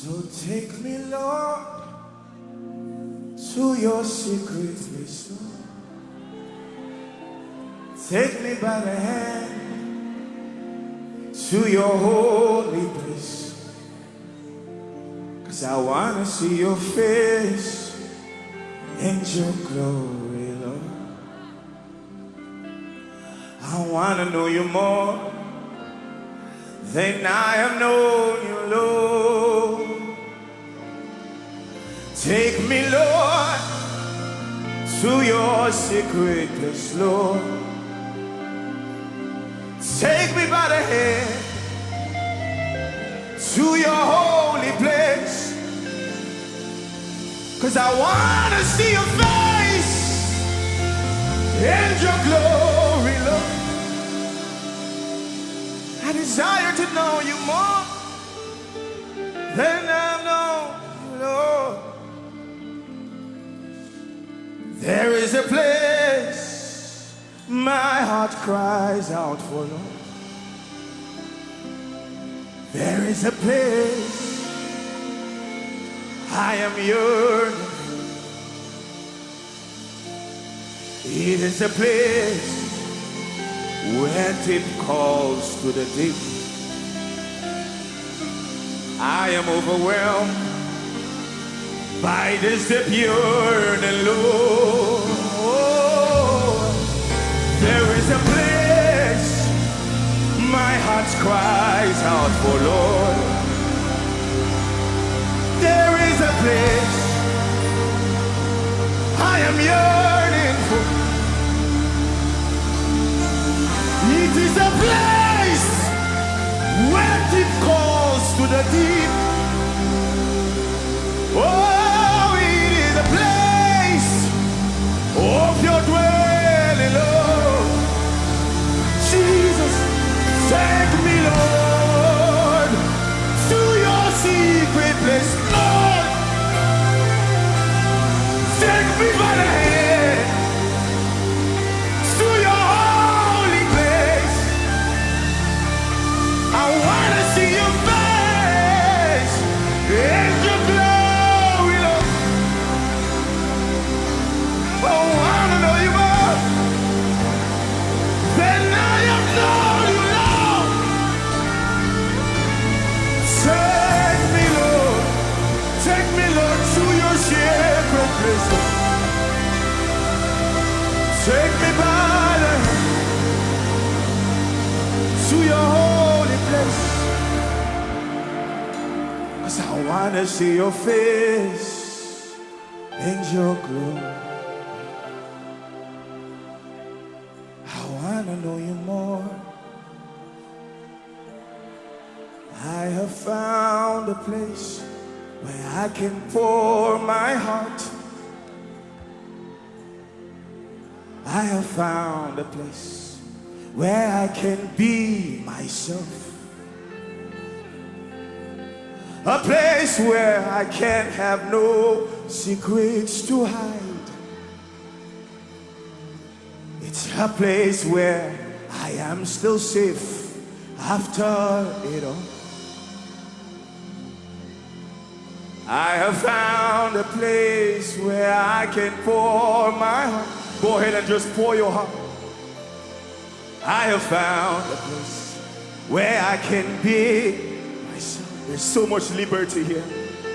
So take me, Lord, to your secret place, Lord. Take me by the hand to your holy place. 'Cause I want to see your face in your glory, Lord. I want to know you more than I have known you, Lord. Take me, Lord, to your secret place, Lord. Take me by the hand to your holy place. 'Cause I want to see your face in your glory, Lord. I desire to know you more than I've known you, Lord. There is a place my heart cries out for, Lord. There is a place I am yearning for. It is a place where deep calls to the deep. I am overwhelmed by this deep yearning, Lord. There is a place my heart cries out for, Lord. There is a place I am yearning for. It is a place where deep calls to the deep. Oh, it is a place of your dwelling, Lord. Jesus, take me, Lord, to your secret place, Lord. Take me by the hand to your holy place. I want to see your face in your glory, Lord. I want to know you more than I have known you, Lord. Take me, Lord. Take me, Lord, to your secret place, Lord. Take me by the hand to your holy place. 'Cause I want to see your face in your glory. I want to know you more. I have found a place where I can pour my heart. I have found a place where I can be myself. A place where I can't have no secrets to hide. It's a place where I am still safe after it all. I have found a place where I can pour my heart. Go ahead and just pour your heart. I have found a place where I can be myself. There's so much liberty here.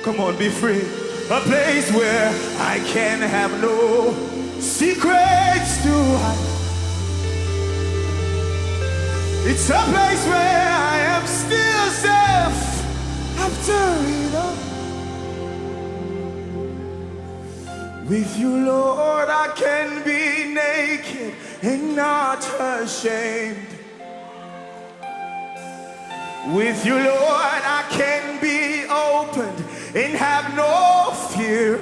Come on, be free. A place where I can have no secrets to hide. It's a place where I am still safe after it all. With you, Lord, I can be naked and not ashamed. With you, Lord, I can be opened and have no fear.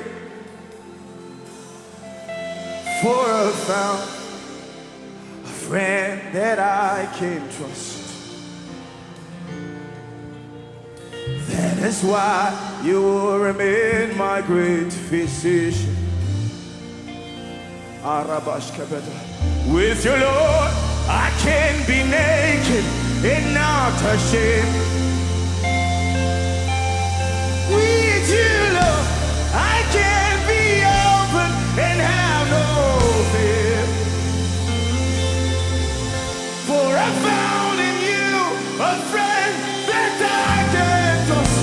For I found a friend that I can trust. That is why you will remain my great physician. With you, Lord, I can be naked and not ashamed. a friend that I can trust.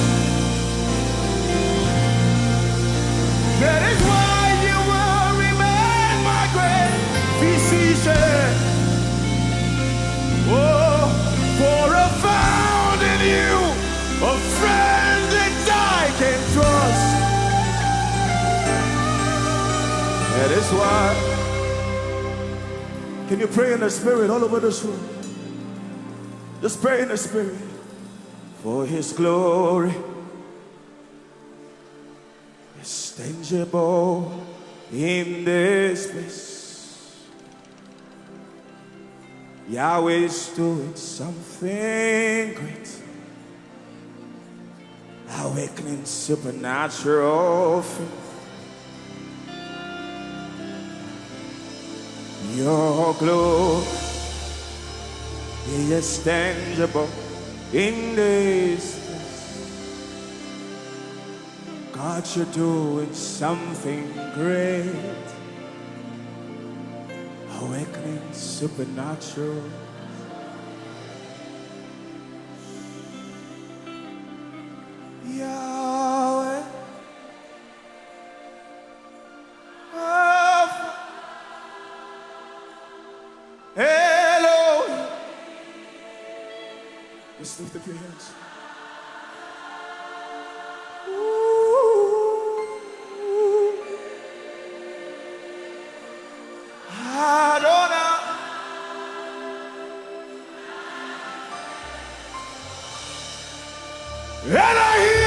That is why you will remain my great physician. Oh, for I found in you a friend that I can trust. That is why. Can you pray in the Spirit all over this room? Just pray in the Spirit. For His glory is tangible in this place. Yahweh is doing something great. Awakening supernatural faith. Your glory is tangible in this place. God, you're doing something great. Awakening supernatural. Yahweh. Hello. Just lift up your hands. Adonai. Elohim.